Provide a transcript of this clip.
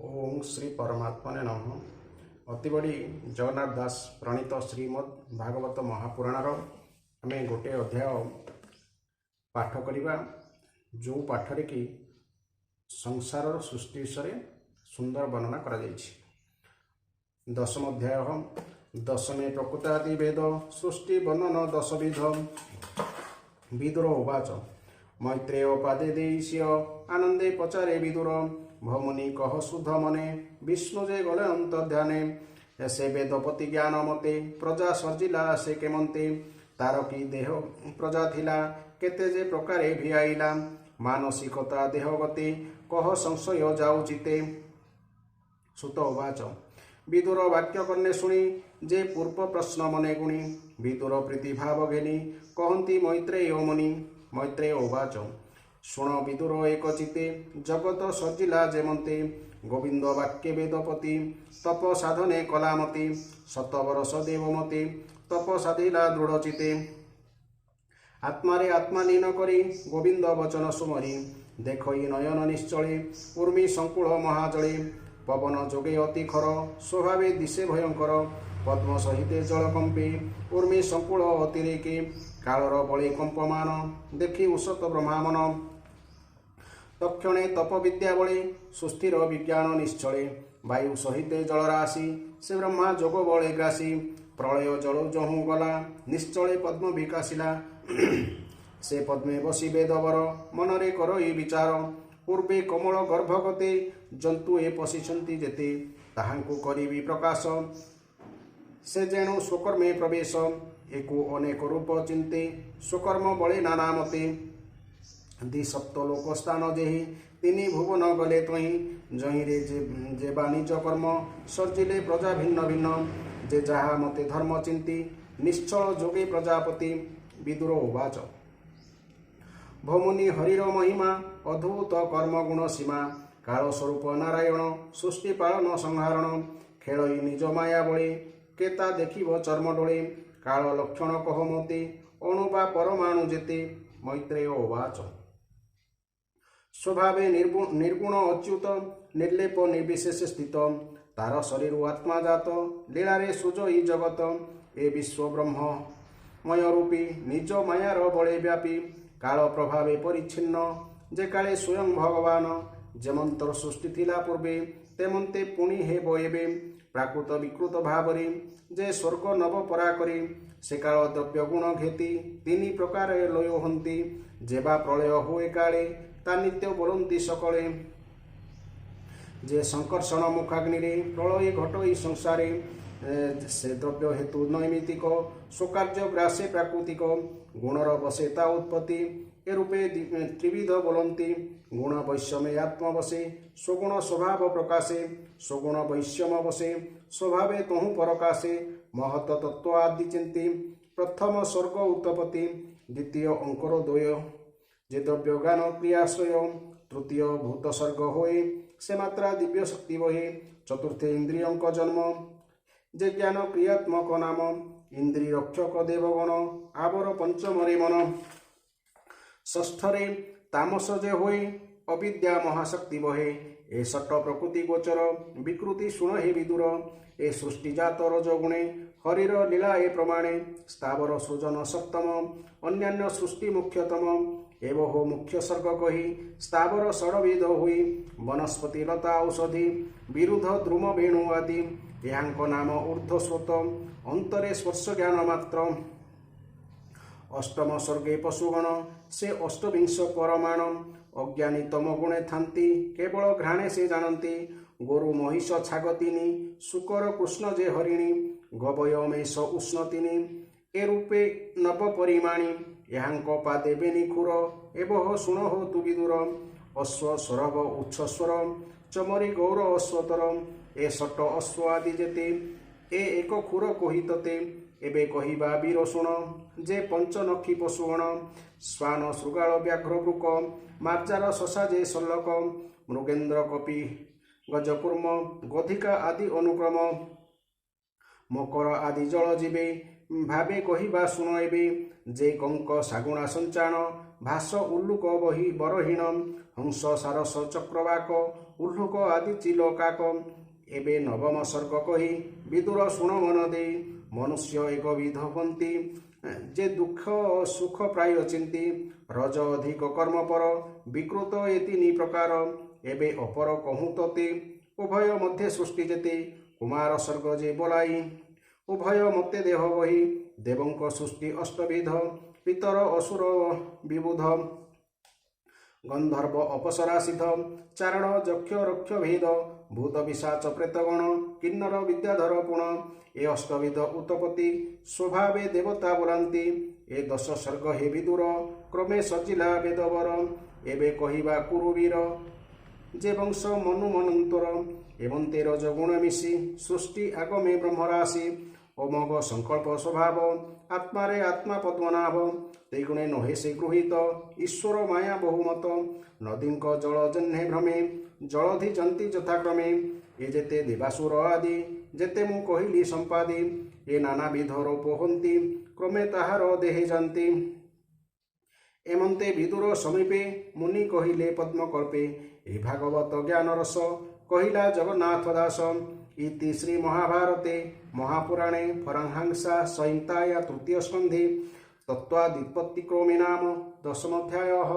ओम श्री परमात्मने नमः। अति बड़ी जगन्नाथ दास प्रणीत श्रीमद् भागवत महापुराणर आम गोटे अध्याय पाठ करवा जो पाठरे कि संसार सृष्टि विषय सुंदर वर्णना करा जायछि। दशम अध्याय दशमे प्रकृतादि वेद सृष्टि वर्णन दशविध। विदुर उवाच मैत्रेय पादे देश्य आनंदे पचारे विदुर भमुनि कह शुद्ध मने विष्णु जे गले अंतर्ध्याने से वेदपति ज्ञान मते प्रजा सर्जिला से केमंते तार की देह प्रजा थिला केते जे प्रकारे भिआइला मानसिकता देह गति कह संशय जाउचिते। सुत उवाच विदुर वाक्य कन्ने शुणी जे पूर्व प्रश्न मने गुणी विदुर प्रीति भाव घेनी कहती मैत्रेय मुनि। मैत्रेय उवाच शुण विदुर एक चिते जगत सर्जिला जेमंते गोविंद वाक्य वेदपति तप साधने कलामती शतवर्ष देवमती तप साधिला दृढ़चिते आत्मारे आत्मा लीन करी गोविंद वचन सुमरी देखई नयन निश्चले उर्मी संकुल महाजले पवन जोगे अति खर स्वभावे दिशे भयंकर पद्म सहिते जलकंपे उर्मी संकुल अतिरेके कालर बळे कंपमान देखी उसत ब्रह्मामन तक्षणे तप विद्या बळे सुस्थिर विज्ञान निश्चले वायु सहिते जलराशि से ब्रह्मा जोग बळे ग्रासी प्रलय जल जहु गला निश्चले पद्म विकासिला से पद्मे बसी वेदवर मनरे करई विचार पूर्वे कमल गर्भगते जंतु ए पशिछंती जेते ताहांकु करिबी प्रकाश से जेणु स्वकर्मे प्रवेश एको अनेक रूप चिंते स्वकर्म बळे नाना मते दि सप्त लोक स्थान जेहि तिनि भुवन गले तहि जहि रे जे वाणिज्य कर्म सर्जिले प्रजा भिन्न भिन्न जे जहा मते धर्म चिंती निश्चल जोगे प्रजापति। विदुर उवाच भमुनि हरिर महिमा अद्भुत कर्म गुण सीमा काल स्वरूप नारायण सृष्टि पालन संहारण खेलई निज माया बळे केता देखिब चर्म डोळे काल लक्षण कह मते अणुबा परमाणु जेते। मैत्रेय उवाच स्वभावे निर्गुण अच्युत निर्लेप निर्विशेष स्थित तार शरीर आत्मा जात लीलारे सुजई जगत ए विश्व ब्रह्ममय रूपी निज मायार बळे व्यापी काल प्रभावे परिच्छिन्न जे काले स्वयं भगवान जेमंतर सृष्टि थिला पूर्वे तेमंते पुणी हेब एबे प्राकृत विकृत भावरे जे स्वर्ग नव पराकरी से काल द्रव्य गुण घेती तिनि प्रकार लय हंती जेबा प्रलय हुए काले ता नित्य बोलंती सकले जे संकर्षण मुखाग्नि प्रलय घटई संसारे से द्रव्य हेतु नैमितिक स्वकार्य ग्रासे प्राकृतिक गुणर बसे ता उत्पत्ति ए रूपे त्रिविध बोलंती गुण वैषम्य आत्म बसे स्वगुण स्वभाव प्रकाशे स्वगुण वैषम बसे स्वभावे तहु परकाशे महत तत्व आदि चिंती प्रथम स्वर्ग उत्पत्ति द्वितीय अंकुर द्वय जे द्रव्य ज्ञान क्रियाश्रय तृतीय भूत सर्ग होए से मात्रा दिव्य शक्ति बहे चतुर्थे इंद्रियंक जन्म जे ज्ञान क्रियात्मक नाम इंद्रिय रक्षक देवगण आवर पंचमरे मन षष्ठरे तामस जे होए अविद्या महाशक्ति बहे ए षट प्रकृति गोचर विकृति शुण हे विदुर ए सृष्टिजात रजगुणे हरिर लीला ए प्रमाणे स्थावर सृजन सप्तम अन्यान्य सृष्टि मुख्यतम एवं मुख्य सर्ग कही स्थावर षडविध हुई वनस्पति लता औषधि विरुद्ध द्रुम वेणु आदि यांक नाम ऊर्ध्वस्रोत अंतरे स्पर्श ज्ञान मात्र अष्टम स्वर्गे पशुगण से अष्टविंश परमाण अज्ञानी तम गुणे थांती केवल घ्राणे से जानती गोरु महिष छागतिनी शुकर कृष्ण जे हरिणी गवय मेष उष्ण तिनी ए रूपे नव परिमाणी यांक पादे बेनी खुर एवं शुण हो तु विदुर अश्व स्वरभ उच्छस्वर चमरी गौर अश्वतर ए षट अश्व आदि जेते ए एक खुर कहितते एबे कहिबा वीर शुण जे पंचनखी पशुगण श्वान शृगाल व्याघ्र वृक मार्जार शशा जे शल्लक मृगेन्द्र कपि गजकुर्म गधिका आदि अनुक्रम मकर आदि जल जीवे भावे कहिबा शुण एबे जे कंक सागुणा संचाण भास उल्लुक बही बरहीण हंस सारस चक्रवाक ଉଲ୍ଲୁକ ଆଦି ଚିଲ କାକ। ଏବେ ନବମ ସର୍ଗ କହି ବିଦୁର ଶୁଣ ମନ ଦେଇ। ମନୁଷ୍ୟ ଏକବିଧ ହୁଅନ୍ତି ଯେ ଦୁଃଖ ସୁଖ ପ୍ରାୟ ଚିନ୍ତି। ରଜ ଅଧିକ କର୍ମପର ବିକୃତ ଏ ତିନି ପ୍ରକାର। ଏବେ ଅପର କହୁଁ ତତେ ଉଭୟ ମଧ୍ୟ ସୃଷ୍ଟି ଯେତେ। କୁମାର ସର୍ଗ ଯେ ବୋଲାଇ ଉଭୟ ମତେ ଦେହ ବହି। ଦେବଙ୍କ ସୃଷ୍ଟି ଅଷ୍ଟବିଧ ପିତର ଅସୁର ବିବୁଧ। ଗନ୍ଧର୍ବ ଅପସରା ସିଦ୍ଧ ଚାରଣ ଯକ୍ଷ ରକ୍ଷ ଭେଦ। ଭୂତ ପିଶାଚ ପ୍ରେତଗଣ କିନ୍ନର ବିଦ୍ୟାଧର ପୁଣ। ଏ ଅଷ୍ଟବିଧ ଉତ୍ପତ୍ତି ସ୍ୱଭାବେ ଦେବତା ବୋଲାନ୍ତି। ଏ ଦଶ ସର୍ଗ ହେ ବିଦୁର କ୍ରମେ ସଜିଲା ବେଦବର। ଏବେ କହିବା କୁରୁବୀର ଯେ ବଂଶ ମନୁ ମନନ୍ତର। ଏମନ୍ତେ ରଜଗୁଣ ମିଶି ସୃଷ୍ଟି ଆଗମେ ବ୍ରହ୍ମରାଶି। ଅମୋଘ ସଂକଳ୍ପ ସ୍ୱଭାବ ଆତ୍ମାରେ ଆତ୍ମା ପଦ୍ମନାଭ। ତ୍ରିଗୁଣେ ନୁହେଁ ସେ ଗୃହୀତ ଈଶ୍ୱର ମାୟା ବହୁମତ। ନଦୀଙ୍କ ଜଳ ଜହ୍ନେ ଭ୍ରମେ ଜଳଧି ଯନ୍ତି ଯଥାକ୍ରମେ। ଏ ଯେତେ ଦେବାସୁର ଆଦି ଯେତେ ମୁଁ କହିଲି ସମ୍ପାଦି। ଏ ନାନାବିଧ ରୂପ ହନ୍ତି କ୍ରମେ ତାହାର ଦେହେ ଯାନ୍ତି। ଏମନ୍ତେ ବିଦୁର ସମୀପେ ମୁନି କହିଲେ ପଦ୍ମକଳ୍ପେ। ଏ ଭାଗବତ ଜ୍ଞାନ ରସ କହିଲା ଜଗନ୍ନାଥ ଦାସ। ଇତି ଶ୍ରୀ ମହାଭାରତେ ମହାପୁରାଣେ ପରମହଂସା ସଂହିତାୟା ତୃତୀୟ ସ୍କନ୍ଧେ ତତ୍ତ୍ୱାଦିପତ୍ତିକ୍ରମେ ନାମ ଦଶମୋଧ୍ୟାୟଃ।